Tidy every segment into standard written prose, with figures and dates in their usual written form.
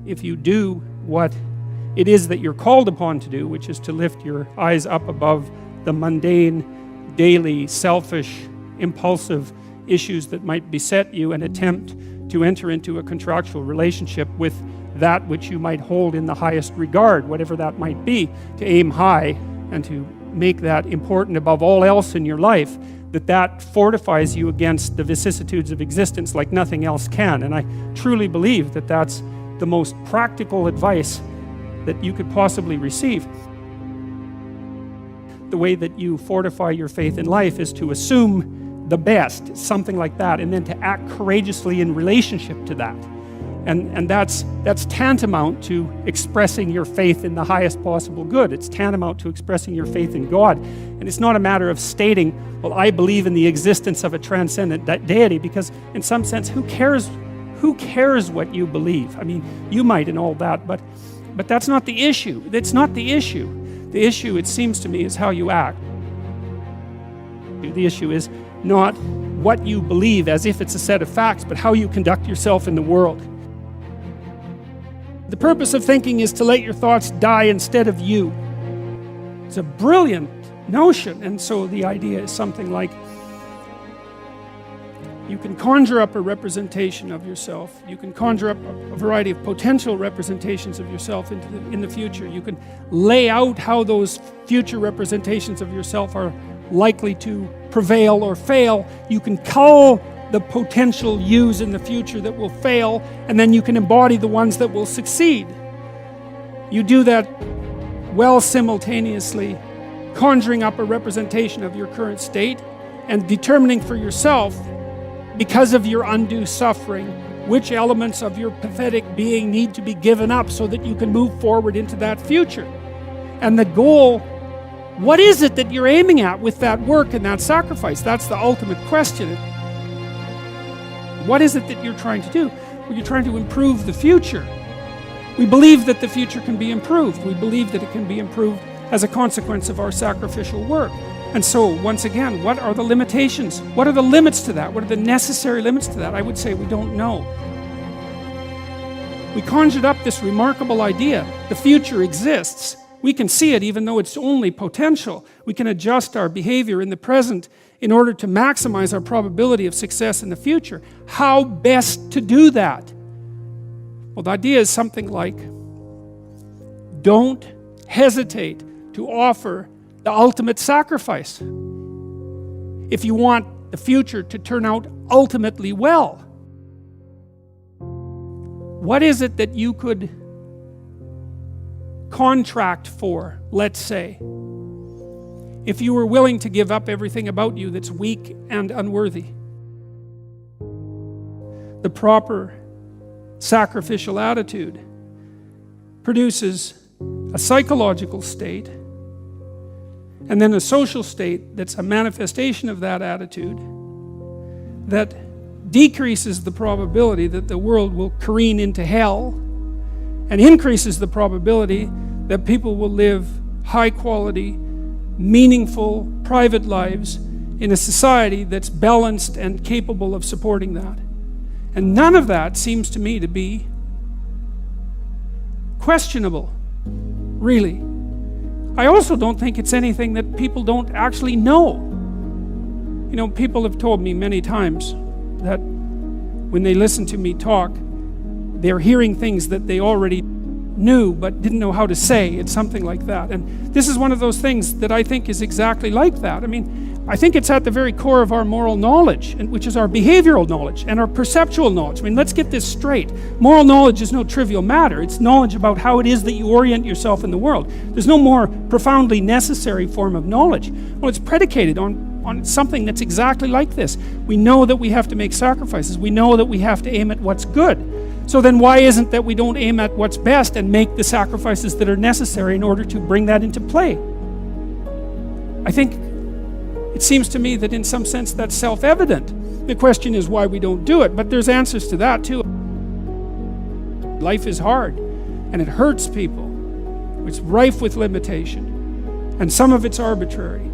if you do what it is that you're called upon to do, which is to lift your eyes up above the mundane, daily, selfish, impulsive issues that might beset you, and attempt to enter into a contractual relationship with that which you might hold in the highest regard, whatever that might be, to aim high and to make that important above all else in your life, that fortifies you against the vicissitudes of existence like nothing else can. And I truly believe that that's the most practical advice that you could possibly receive. The way that you fortify your faith in life is to assume the best, something like that, and then to act courageously in relationship to that. And that's tantamount to expressing your faith in the highest possible good. It's tantamount to expressing your faith in God. And it's not a matter of stating, well, I believe in the existence of a transcendent deity, because in some sense, who cares what you believe? I mean, you might and all that, but that's not the issue. That's not the issue. The issue, it seems to me, is how you act. The issue is not what you believe as if it's a set of facts, but how you conduct yourself in the world. The purpose of thinking is to let your thoughts die instead of you. It's a brilliant notion, and so the idea is something like, you can conjure up a representation of yourself. You can conjure up a variety of potential representations of yourself in the future. You can lay out how those future representations of yourself are likely to prevail or fail. You can cull the potential yous in the future that will fail, and then you can embody the ones that will succeed. You do that well simultaneously, conjuring up a representation of your current state and determining for yourself, because of your undue suffering, which elements of your pathetic being need to be given up so that you can move forward into that future. And the goal, what is it that you're aiming at with that work and that sacrifice? That's the ultimate question. What is it that you're trying to do? Well, you're trying to improve the future. We believe that the future can be improved. We believe that it can be improved as a consequence of our sacrificial work. And so, once again, what are the limitations? What are the limits to that? What are the necessary limits to that? I would say we don't know. We conjured up this remarkable idea. The future exists. We can see it even though it's only potential. We can adjust our behavior in the present in order to maximize our probability of success in the future. How best to do that? Well, the idea is something like, don't hesitate to offer the ultimate sacrifice if you want the future to turn out ultimately well. What is it that you could contract for, let's say, if you were willing to give up everything about you that's weak and unworthy? The proper sacrificial attitude produces a psychological state and then a social state that's a manifestation of that attitude that decreases the probability that the world will careen into hell and increases the probability that people will live high quality, meaningful, private lives in a society that's balanced and capable of supporting that. And none of that seems to me to be questionable, really. I also don't think it's anything that people don't actually know. You know, people have told me many times that when they listen to me talk, they're hearing things that they already knew but didn't know how to say. It's something like that. And this is one of those things that I think is exactly like that. I mean, I think it's at the very core of our moral knowledge, which is our behavioral knowledge and our perceptual knowledge. I mean, let's get this straight. Moral knowledge is no trivial matter. It's knowledge about how it is that you orient yourself in the world. There's no more profoundly necessary form of knowledge. Well, it's predicated on something that's exactly like this. We know that we have to make sacrifices. We know that we have to aim at what's good. So then why isn't that we don't aim at what's best and make the sacrifices that are necessary in order to bring that into play? I think it seems to me that in some sense that's self-evident. The question is why we don't do it, but there's answers to that too. Life is hard and it hurts people. It's rife with limitation, and some of it's arbitrary.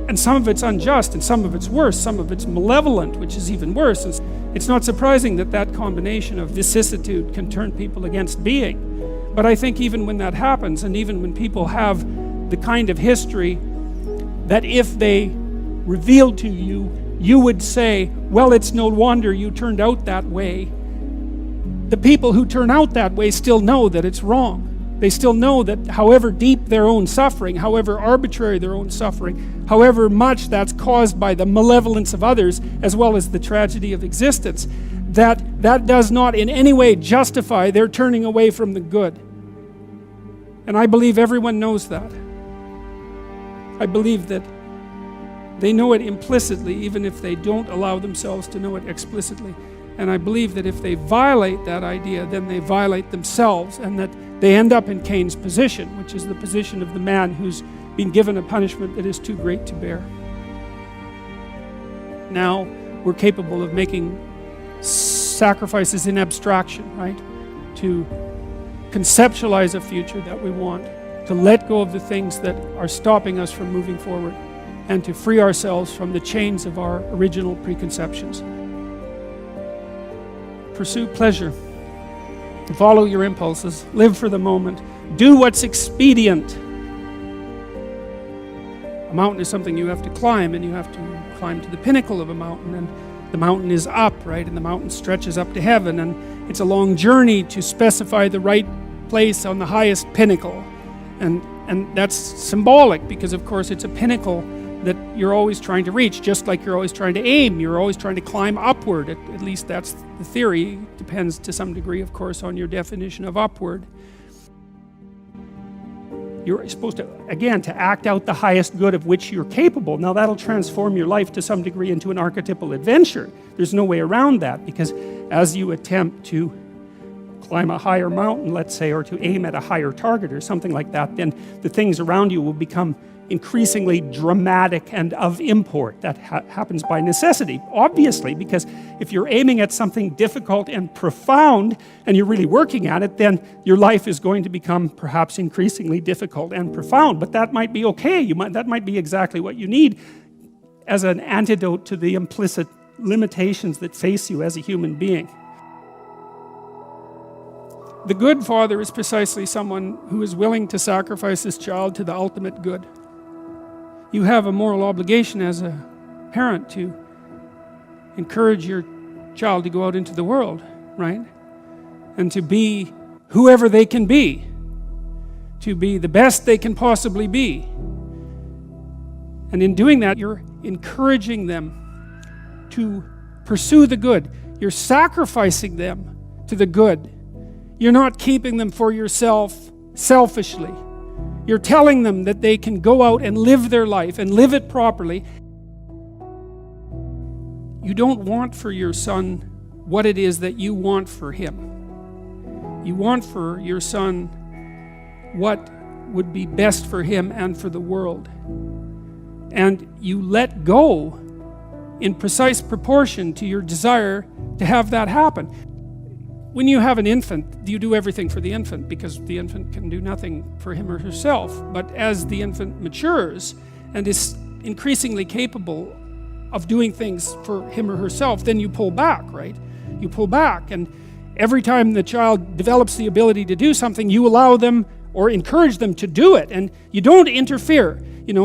And some of it's unjust, and some of it's worse, some of it's malevolent, which is even worse. It's not surprising that that combination of vicissitude can turn people against being. But I think even when that happens, and even when people have the kind of history that if they revealed to you, you would say, well, it's no wonder you turned out that way. The people who turn out that way still know that it's wrong. They still know that however deep their own suffering, however arbitrary their own suffering, however much that's caused by the malevolence of others, as well as the tragedy of existence, that does not in any way justify their turning away from the good. And I believe everyone knows that. I believe that they know it implicitly, even if they don't allow themselves to know it explicitly. And I believe that if they violate that idea, then they violate themselves, and that they end up in Cain's position, which is the position of the man who's been given a punishment that is too great to bear. Now we're capable of making sacrifices in abstraction, right? To conceptualize a future that we want, to let go of the things that are stopping us from moving forward, and to free ourselves from the chains of our original preconceptions. Pursue pleasure. Follow your impulses. Live for the moment. Do what's expedient. A mountain is something you have to climb, and you have to climb to the pinnacle of a mountain, and the mountain is up, right? And the mountain stretches up to heaven, and it's a long journey to specify the right place on the highest pinnacle. And that's symbolic, because of course it's a pinnacle that you're always trying to reach, just like you're always trying to aim. You're always trying to climb upward. At least that's the theory. It depends to some degree, of course, on your definition of upward. You're supposed to, again, to act out the highest good of which you're capable. Now that'll transform your life to some degree into an archetypal adventure. There's no way around that, because as you attempt to climb a higher mountain, let's say, or to aim at a higher target or something like that, then the things around you will become increasingly dramatic and of import. That happens by necessity, obviously, because if you're aiming at something difficult and profound and you're really working at it, then your life is going to become perhaps increasingly difficult and profound. But that might be okay. That might be exactly what you need as an antidote to the implicit limitations that face you as a human being. The good father is precisely someone who is willing to sacrifice his child to the ultimate good. You have a moral obligation as a parent to encourage your child to go out into the world, right? And to be whoever they can be, to be the best they can possibly be. And in doing that, you're encouraging them to pursue the good. You're sacrificing them to the good. You're not keeping them for yourself selfishly. You're telling them that they can go out and live their life and live it properly. You don't want for your son what it is that you want for him. You want for your son what would be best for him and for the world. And you let go in precise proportion to your desire to have that happen. When you have an infant, you do everything for the infant, because the infant can do nothing for him or herself. But as the infant matures and is increasingly capable of doing things for him or herself, then you pull back, right? You pull back, and every time the child develops the ability to do something, you allow them or encourage them to do it, and you don't interfere.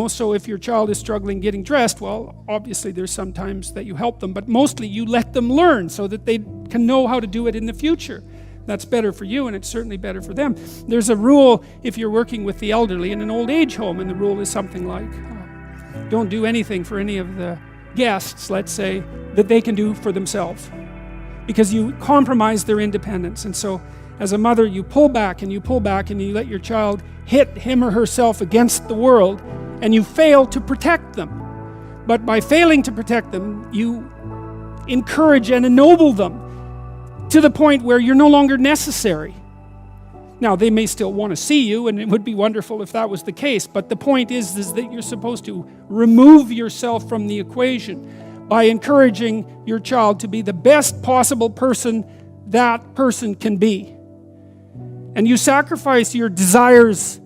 So if your child is struggling getting dressed, well, obviously there's some times that you help them, but mostly you let them learn so that they can know how to do it in the future. That's better for you, and it's certainly better for them. There's a rule if you're working with the elderly in an old age home, and the rule is something like, don't do anything for any of the guests, let's say, that they can do for themselves, because you compromise their independence. And so as a mother, you pull back and you pull back, and you let your child hit him or herself against the world, and you fail to protect them. But by failing to protect them, you encourage and ennoble them to the point where you're no longer necessary. Now, they may still want to see you, and it would be wonderful if that was the case, but the point is that you're supposed to remove yourself from the equation by encouraging your child to be the best possible person that person can be. And you sacrifice your desires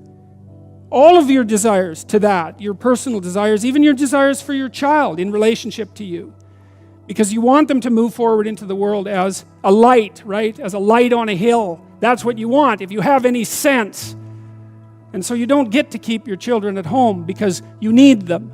all of your desires to that, your personal desires, even your desires for your child in relationship to you. Because you want them to move forward into the world as a light, right? As a light on a hill. That's what you want, if you have any sense. And so you don't get to keep your children at home because you need them.